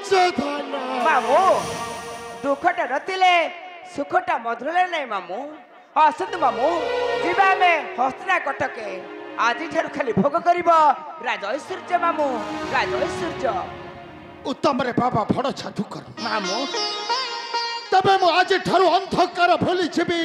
दुर्योधन मामू दुखटा नथिले सुखटा मधुर नहीं मामू आसतु मामू जीवा में हस्तिना कटके आज ठार खाली भोग करिब राज ऐश्वर्य मामू राज ऐश्वर्य उत्तम रे बाबा भड़ छातु कर मामू तबे मु आज ठारू अंधकार भूली जीवी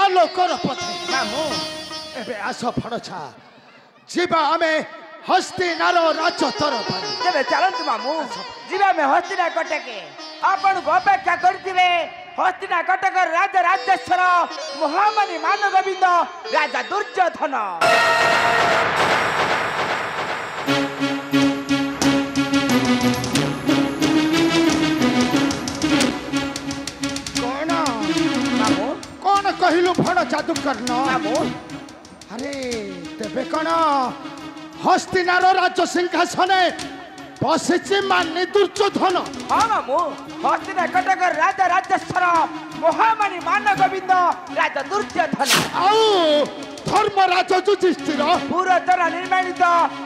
आलोकर पथे मामू एबे आस भड़ छा जीवा आमे हस्तिनार राज तर पारी तेरे चलतु मामू जीवा में हस्तिना कटके आपण को अपेक्षा करथिबे हस्तिना कटक राजा राजेश्वर महामणि मान गोविंद राजा दुर्योधन कौन मामू कौन कहिलु भड़ जादू करन मामू अरे तेबे कौन हस्तिनार राज सिंहासने बसिछि माने दुर्योधन हाँ मामू हस्तिना कटक राजा राजेश्वर महामणि मान गोविंद राजा दुर्योधन आउ धर्मराज युधिष्ठिर पूर्वतरा निर्माणित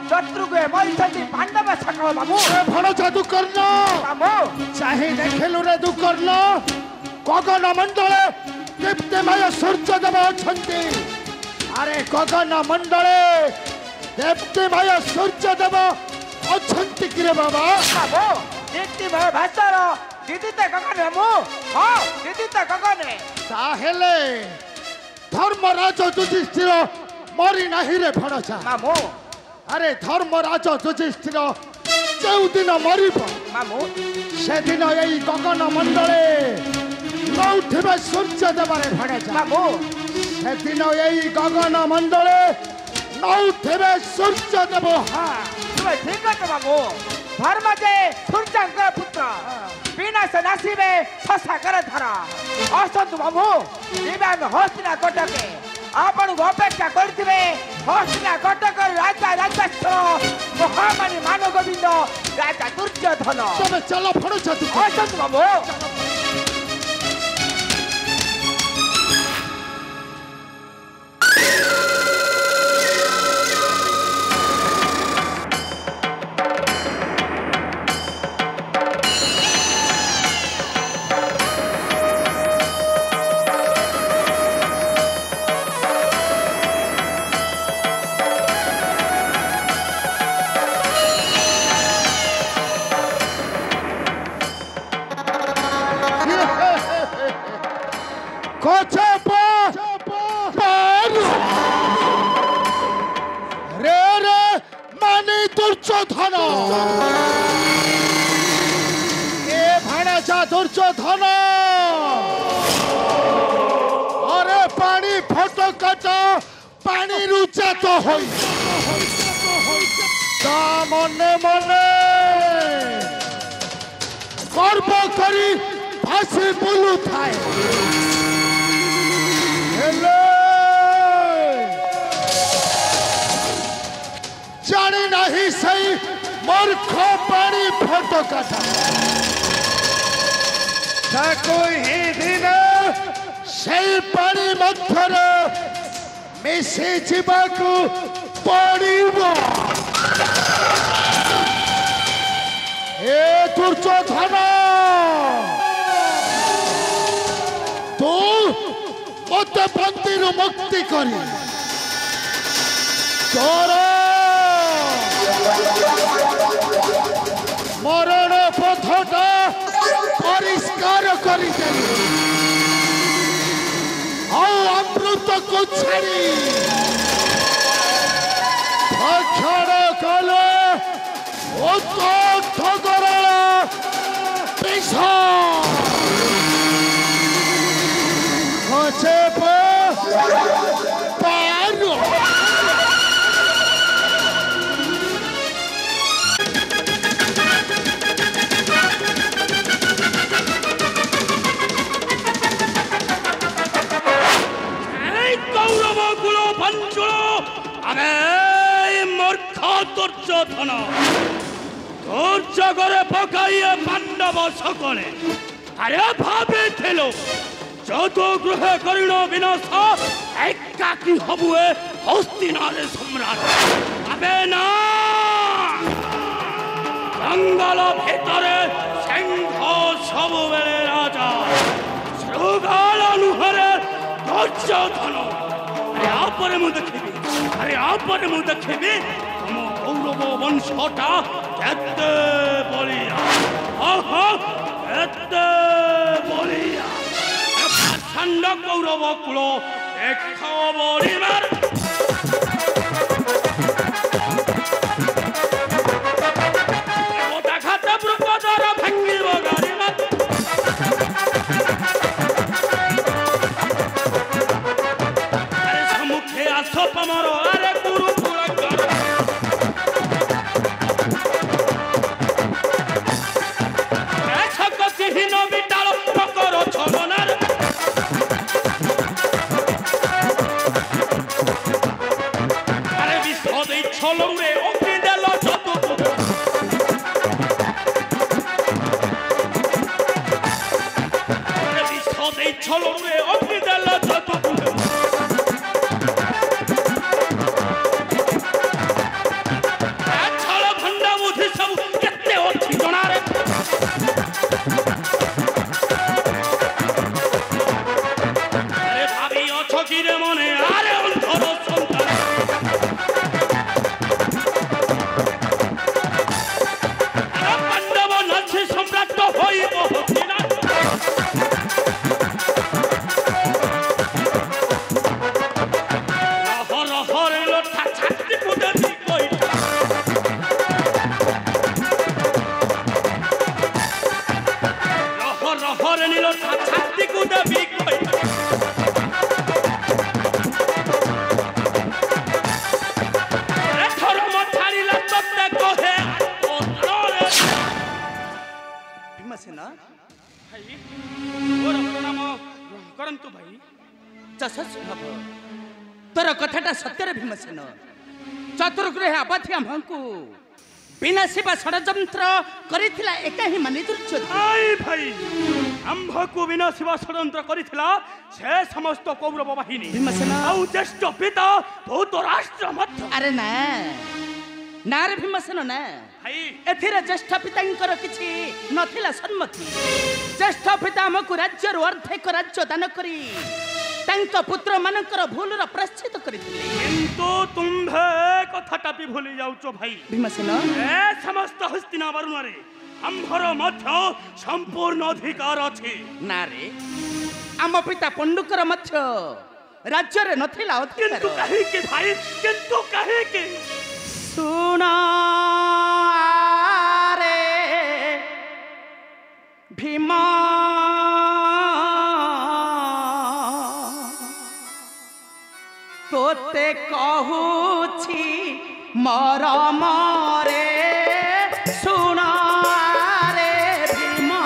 शत्रुघ्न मरिछन्ति पाण्डव सकल मामू भड़ जादू करन मामू चाहे देखलु रे दु करन गगन मंडले दीप्तिमय सूर्यदेव अछन्ति अरे गगन मंडले दीप्तिमय सूर्यदेव अछन्ति कि रे बाबा मामू दीप्ति भय भास्कर दीदी त गगन मामू हाँ दीदी त गगन ताहेले धर्मराज युधिष्ठिर मरी नाही रे भड़सा मामू अरे धर्मराज युधिष्ठिर जो दिन मरिब मामू से दिन यही गगन मंडले नौठिबे सूर्यदेव रे भड़सा मामू से दिन यही गगन मंडले नौठिबे सूर्यदेव हाँ तुम्हें ठीक है मामू धर्म जे सूर्यंकर पुत्र विनाश नासिबे शशाकर धरा असंतु मामू जीवा में हस्तिना कटके आपण को अपेक्षा करथिबे हस्तिना कटक राजा राजेश्वर महामणि मान गोविंद राजा दुर्योधन तबे चलो फड़ छतु असंतु मामू दुर्योधन ए भाणेजा दुर्योधन अरे पानी फोटो काट पानी रुचात होई ता मने मने गर्व करी भासी बुलु थाए हेलो जानी नहीं सही मूर्ख पानी फोटो काटा ही दिन से पानी मध्य मिसी जीवाकू पड़िबो ए दुर्योधन तू मत बंदी मुक्ति करी तोरा मरण पथटा परिष्कार करी अमृत को छाड़ी भक्षण कले ठगर विष दुर्योधन তোর জগরে পকাইয়ে পাণ্ডব সকলে আরে ভাবিছিল যত গ্রহে করিণ বিনাশ একাকী হবুয়ে হস্তিনারে সম্রাট আবে না জঙ্গল ভিতরে সিংহ সবুবেলে রাজা শৃগাল অনুহরে দুর্যোধন আরে আপরে মু দেখিবি তম কৌরব বংশটা কেতে বলিয়া কেতে বলিয়া প্রচণ্ড কৌরব কুল দেখাও বলিমার পমর আরে গুরু পুরঙ্গর ছকচিহীন বিটাল মকর ছলনার আরে বিষ দেই ছলরে অগ্নি দেল যত আরে বিষ দেই ছলরে অগ্নি দেল যত तोर कथाटा सत्यर भीमसेन चतुर्गृह अवधि आमको बिना शिवा षड्यंत्र करिथिला एका ही मानि दुर्योधन भाई आंभको बिना शिवा षड्यंत्र करिथिला से समस्त कौरव बाहिनी भीमसेन आउ ज्येष्ठ पिता बहुत राष्ट्र मध्य अरे ना ना रे भीमसेन ना भाई एथिरे ज्येष्ठ पितांकर किछि नथिला सम्मति ज्येष्ठ पिता हमकु राज्यर अर्धेक राज्य दान करी तांका पुत्र मानकर भूलर प्रायश्चित करिथिले किंतु तुम्भे कथाटा भी भूली जाउचो भाई भीमसेन ए समस्त हस्तिना वरुणरे आंभर मध्य संपूर्ण अधिकार अछि ना रे आम पिता पंडुकर मध्य राज्य रे नथिला अधिकार किंतु कहे के भाई किंतु कहे के सुना रे भीमा तोते कहूछि मरम रे सुना रे भीमा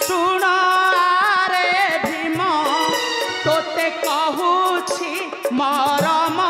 सुना रे भीमा तोते कहूछि मरम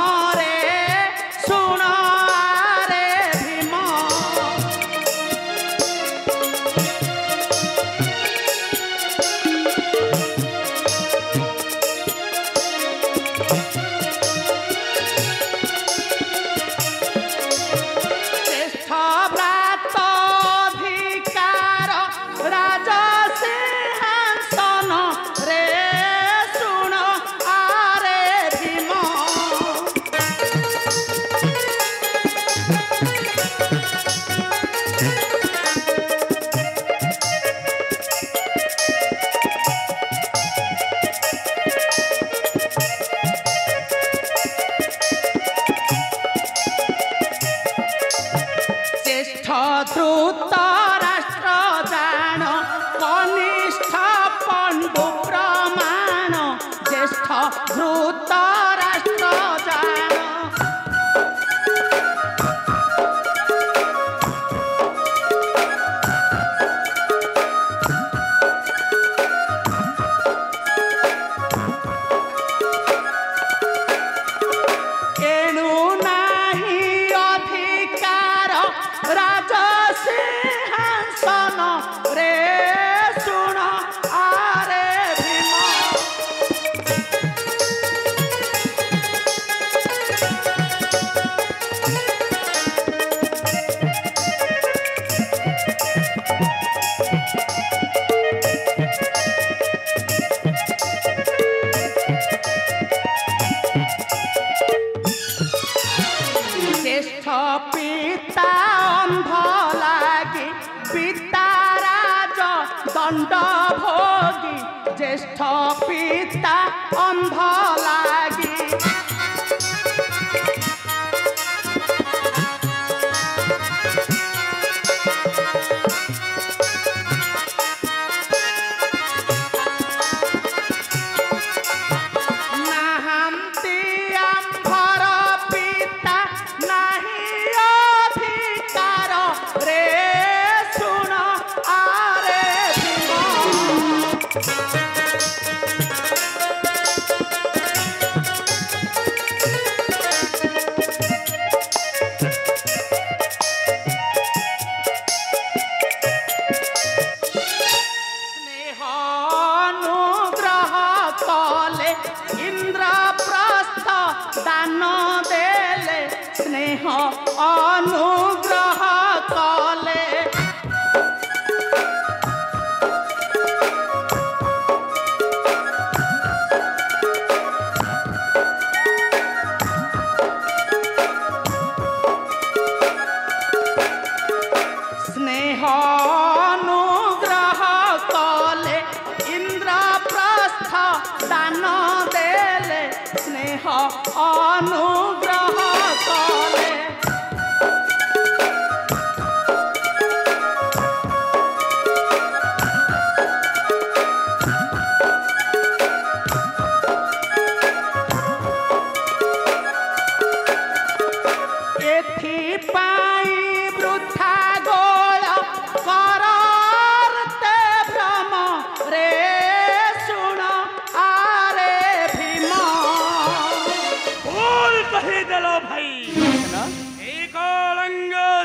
दंड भोगी ज्येष्ठ पिता अंध लागी अनुग्रह कले स्नेह अनुग्रह कले इंद्रप्रस्थ दान देले स्नेह अनुग्रह कले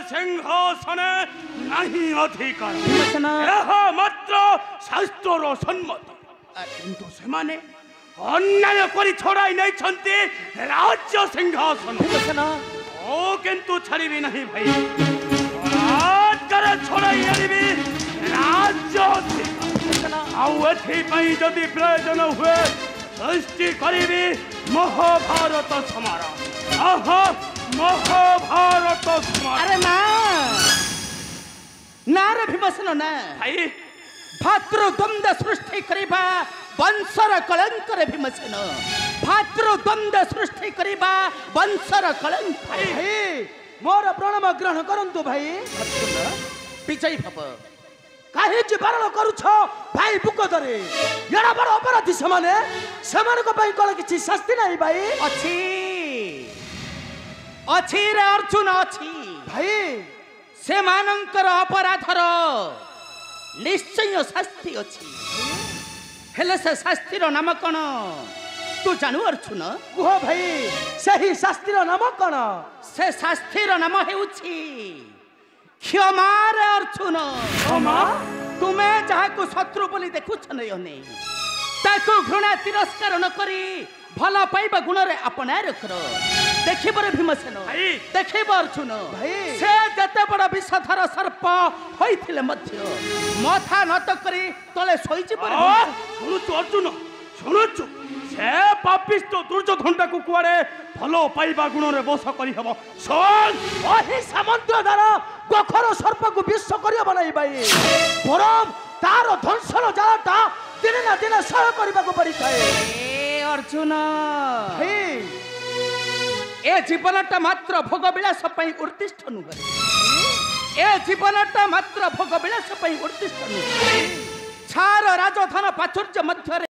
सिंहासन नहीं अधिकार मात्र शास्त्र सम्मत किंतु से अन्याय कर छड़ाई नहीं राज्य सिंहासन ओ किंतु छाड़बी नहीं भाई छड़ाई आनबी राज्य जदि प्रयोजन हुए सृष्टि करी महाभारत समारोह महाभारत अरे ना ना रे भीमसेन ना भाई भातृद्वंद सृष्टि करिबा वंशर कलंक रे भीमसेन भातृद्वंद सृष्टि करिबा वंशर कलंक भाई मोर प्रणाम ग्रहण करंतु भाई विजयी भव काहे जे बारण करूछ भाई बुकदरे एड़ा बड़ अपराधी समाने को भाई कोन किछि शास्ति नाही भाई अछि अछि रे अर्जुन अछि भाई से मानकर अपराधर निश्चय शास्ति अछि हेले से शास्तिर नाम कोन तू जानू अर्जुन कुह भाई सही शास्तिर नाम कोन से शास्तिर नाम हेउछि क्षमा रे अर्जुन क्षमा तुमे जहा को शत्रु बोली देखुछ नहीं ताको घृणा तिरस्कार न करी भला पाइबा गुण रे अपना रखर देखिब रे भीमसेन देखिब अर्जुन से जते बड़ विषधर सर्प होइथिले मध्य माथा नत करी तले सोइछि पर सुनुचु अर्जुन सुनुचु से पापिष्ट दुर्योधन को कुआड़े भलो पाइबा गुण रे बस करी हबो सोन ओही सामंत द्वारा गोखर सर्प को विश्व करियो बनाई भाई परम तार ध्वंसन जालटा दिन ना दिन सह करबा को पड़ी थाए ए अर्जुन भाई ए जीवनटा मात्र भोग विलास पई उर्दिष्ट नुहे ए जीवनटा मात्र भोग विलास पई उर्दिष्ट नुहे छार राजधन प्राचुर्य मध्य